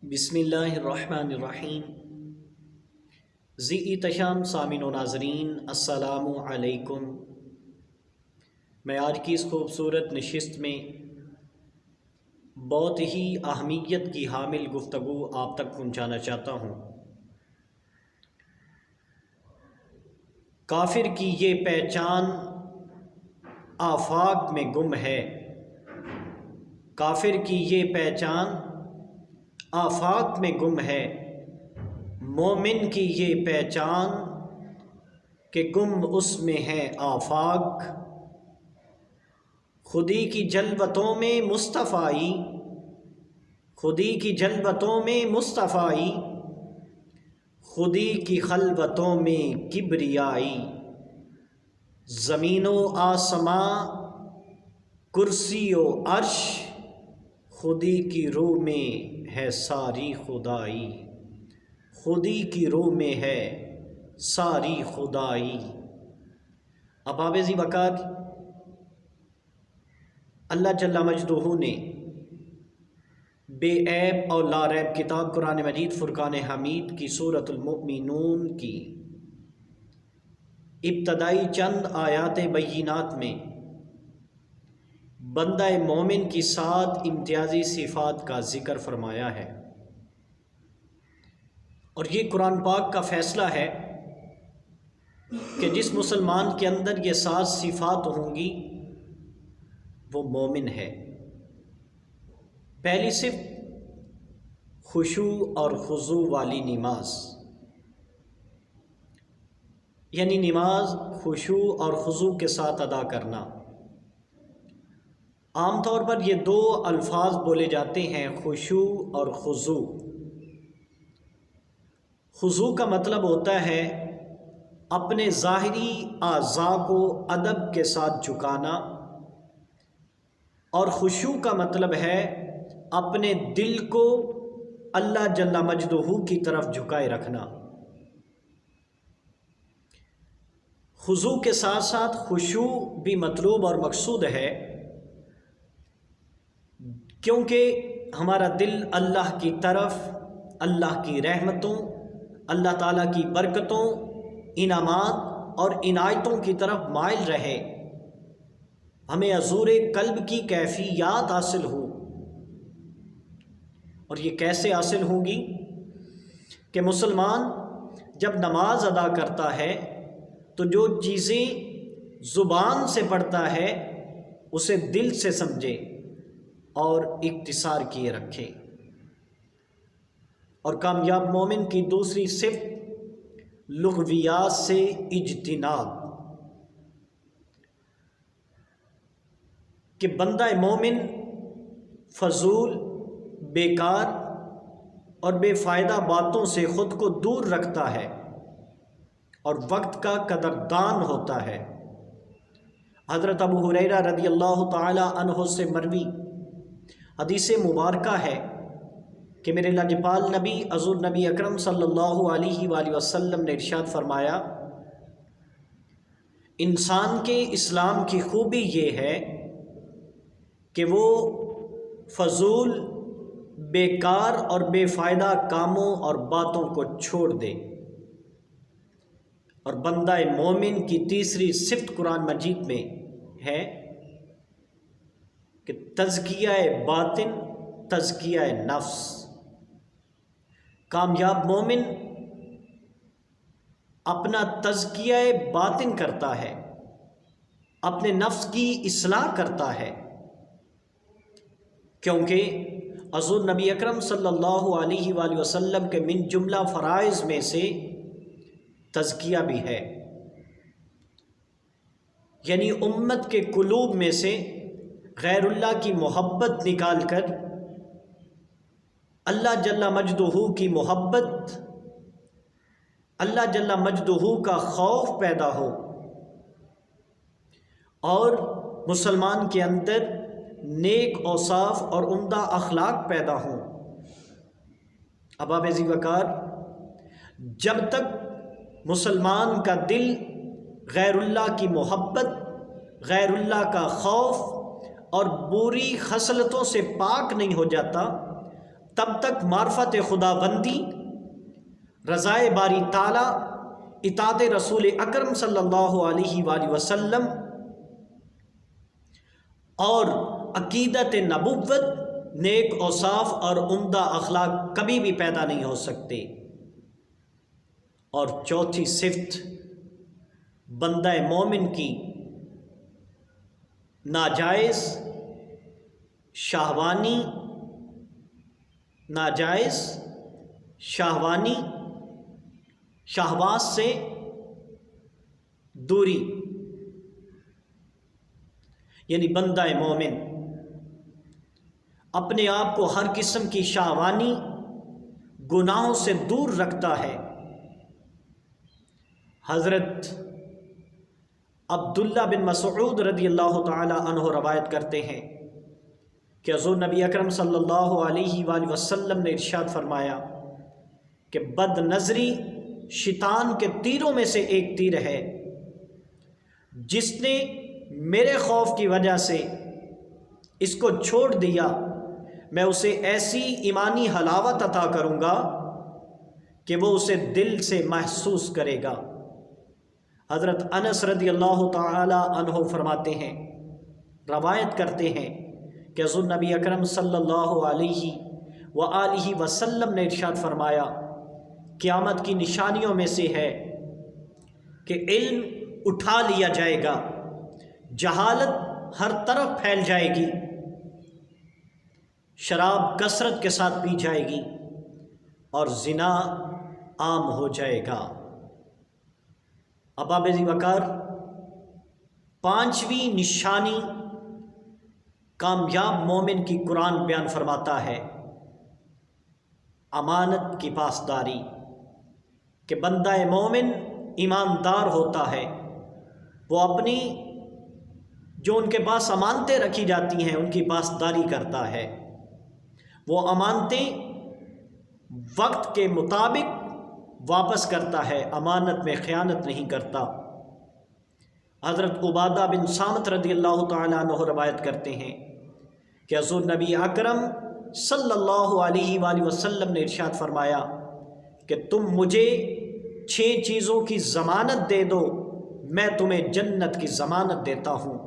بسم اللہ الرحمن الرحیم۔ ذی احتشام سامعین و ناظرین السلام علیکم۔ میں آج کی اس خوبصورت نشست میں بہت ہی اہمیت کی حامل گفتگو آپ تک پہنچانا چاہتا ہوں۔ کافر کی یہ پہچان آفاق میں گم ہے، کافر کی یہ پہچان آفاق میں گم ہے، مومن کی یہ پہچان کہ گم اس میں ہے آفاق۔ خودی کی جلوتوں میں مصطفائی، خودی کی جلوتوں میں مصطفائی، خودی کی خلوتوں میں کبریائی۔ زمین و آسماں کرسی و عرش، خودی کی روح میں ہے ساری خدائی، خودی کی روح میں ہے ساری خدائی۔ اباب ذی وقار اللہ جل مجدہ نے بے عیب اور لا ریب کتاب قرآن مجید فرقان حمید کی سورۃ المؤمنون کی ابتدائی چند آیات بینات میں بندہ مومن کی 7 امتیازی صفات کا ذکر فرمایا ہے، اور یہ قرآن پاک کا فیصلہ ہے کہ جس مسلمان کے اندر یہ 7 صفات ہوں گی وہ مومن ہے۔ پہلی صفت خشوع اور خضوع والی نماز، یعنی نماز خشوع اور خضوع کے ساتھ ادا کرنا۔ عام طور پر یہ 2 الفاظ بولے جاتے ہیں، خشوع اور خضوع۔ خضوع کا مطلب ہوتا ہے اپنے ظاہری اعضاء کو ادب کے ساتھ جھکانا، اور خشوع کا مطلب ہے اپنے دل کو اللہ جل مجدہ کی طرف جھکائے رکھنا۔ خضوع کے ساتھ ساتھ خشوع بھی مطلوب اور مقصود ہے، کیونکہ ہمارا دل اللہ کی طرف، اللہ کی رحمتوں، اللہ تعالیٰ کی برکتوں، انعامات اور عنایتوں کی طرف مائل رہے، ہمیں حضور قلب کی کیفیات حاصل ہو۔ اور یہ کیسے حاصل ہوگی کہ مسلمان جب نماز ادا کرتا ہے تو جو چیزیں زبان سے پڑھتا ہے اسے دل سے سمجھے اور اختصار کیے رکھے۔ اور کامیاب مومن کی دوسری صفت لغویات سے اجتناب، کہ بندہ مومن فضول، بیکار اور بے فائدہ باتوں سے خود کو دور رکھتا ہے اور وقت کا قدردان ہوتا ہے۔ حضرت ابو ہریرہ رضی اللہ تعالی عنہ سے مروی حدیث مبارکہ ہے کہ میرے لاجپال نبی حضور نبی اکرم صلی اللہ علیہ وآلہ وسلم نے ارشاد فرمایا، انسان کے اسلام کی خوبی یہ ہے کہ وہ فضول، بیکار اور بے فائدہ کاموں اور باتوں کو چھوڑ دے۔ اور بندہ مومن کی تیسری صفت قرآن مجید میں ہے کہ تزکیہ باطن، تزکیہ نفس۔ کامیاب مومن اپنا تزکیہ باطن کرتا ہے، اپنے نفس کی اصلاح کرتا ہے، کیونکہ حضور نبی اکرم صلی اللہ علیہ وآلہ وسلم کے من جملہ فرائض میں سے تزکیہ بھی ہے، یعنی امت کے قلوب میں سے غیر اللہ کی محبت نکال کر اللہ جل مجدہ کی محبت، اللہ جل مجدہ کا خوف پیدا ہو، اور مسلمان کے اندر نیک اوصاف اور عمدہ اخلاق پیدا ہوں۔ اباب ذی وقار جب تک مسلمان کا دل غیر اللہ کی محبت، غیر اللہ کا خوف اور بری خصلتوں سے پاک نہیں ہو جاتا، تب تک معرفت خدا بندی، رضائے باری تعالیٰ، اطاعت رسول اکرم صلی اللہ علیہ وآلہ وسلم اور عقیدت نبوت، نیک اوصاف اور عمدہ اخلاق کبھی بھی پیدا نہیں ہو سکتے۔ اور چوتھی صفت بندہ مومن کی ناجائز شہوانی شہوات سے دوری، یعنی بندہ مومن اپنے آپ کو ہر قسم کی شہوانی گناہوں سے دور رکھتا ہے۔ حضرت عبداللہ بن مسعود رضی اللہ تعالی عنہ روایت کرتے ہیں کہ حضور نبی اکرم صلی اللہ علیہ وآلہ وسلم نے ارشاد فرمایا کہ بد نظری شیطان کے تیروں میں سے ایک تیر ہے، جس نے میرے خوف کی وجہ سے اس کو چھوڑ دیا، میں اسے ایسی ایمانی حلاوت عطا کروں گا کہ وہ اسے دل سے محسوس کرے گا۔ حضرت انس رضی اللہ تعالی عنہ فرماتے ہیں، روایت کرتے ہیں کہ حضور نبی اکرم صلی اللہ علیہ وآلہ وسلم نے ارشاد فرمایا، قیامت کی نشانیوں میں سے ہے کہ علم اٹھا لیا جائے گا، جہالت ہر طرف پھیل جائے گی، شراب کثرت کے ساتھ پی جائے گی اور زنا عام ہو جائے گا۔ احباب ذی وقار، پانچویں نشانی کامیاب مومن کی قرآن بیان فرماتا ہے امانت کی پاسداری، کہ بندہ مومن ایماندار ہوتا ہے، وہ اپنی جو ان کے پاس امانتیں رکھی جاتی ہیں ان کی پاسداری کرتا ہے، وہ امانتیں وقت کے مطابق واپس کرتا ہے، امانت میں خیانت نہیں کرتا۔ حضرت عبادہ بن صامت رضی اللہ تعالیٰ عنہ روایت کرتے ہیں کہ حضور نبی اکرم صلی اللہ علیہ وآلہ وسلم نے ارشاد فرمایا کہ تم مجھے 6 چیزوں کی ضمانت دے دو، میں تمہیں جنت کی ضمانت دیتا ہوں۔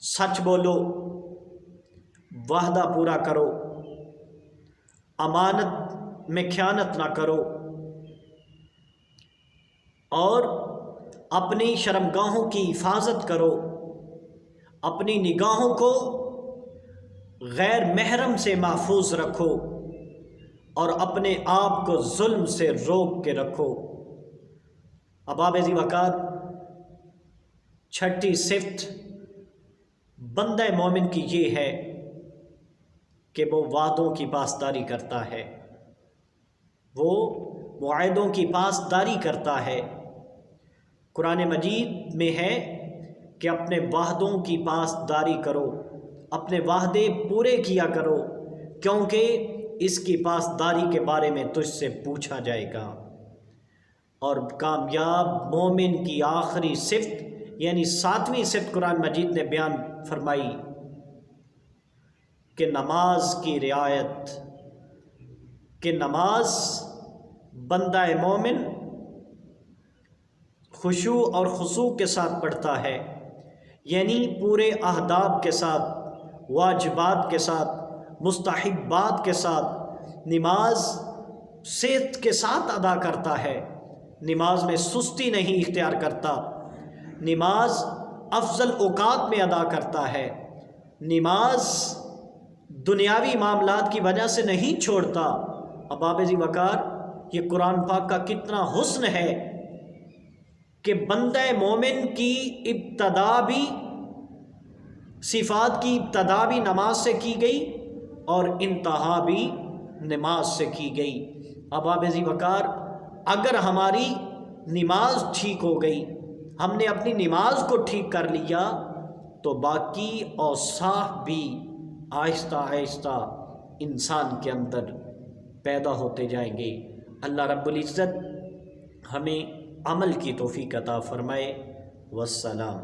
سچ بولو، وعدہ پورا کرو، امانت میں خیانت نہ کرو، اور اپنی شرمگاہوں کی حفاظت کرو، اپنی نگاہوں کو غیر محرم سے محفوظ رکھو اور اپنے آپ کو ظلم سے روک کے رکھو۔ احباب ذی وقار، چھٹی صفت بندہ مومن کی یہ ہے کہ وہ وعدوں کی پاسداری کرتا ہے، وہ معاہدوں کی پاسداری کرتا ہے۔ قرآن مجید میں ہے کہ اپنے وعدوں کی پاسداری کرو، اپنے وعدے پورے کیا کرو، کیونکہ اس کی پاسداری کے بارے میں تجھ سے پوچھا جائے گا۔ اور کامیاب مومن کی آخری صفت یعنی 7ویں صفت قرآن مجید نے بیان فرمائی کہ نماز کی رعایت، کہ نماز بندہ مومن خشوع اور خضوع کے ساتھ پڑھتا ہے، یعنی پورے آداب کے ساتھ، واجبات کے ساتھ، مستحبات کے ساتھ نماز صحت کے ساتھ ادا کرتا ہے، نماز میں سستی نہیں اختیار کرتا، نماز افضل اوقات میں ادا کرتا ہے، نماز دنیاوی معاملات کی وجہ سے نہیں چھوڑتا۔ احباب ذی وقار، یہ قرآن پاک کا کتنا حسن ہے کہ بندہ مومن کی ابتدا بھی، صفات کی ابتدا بھی نماز سے کی گئی اور انتہا بھی نماز سے کی گئی۔ احباب ذی وقار، اگر ہماری نماز ٹھیک ہو گئی، ہم نے اپنی نماز کو ٹھیک کر لیا، تو باقی اوصاف بھی آہستہ آہستہ انسان کے اندر پیدا ہوتے جائیں گے۔ اللہ رب العزت ہمیں عمل کی توفیق عطا فرمائے۔ والسلام۔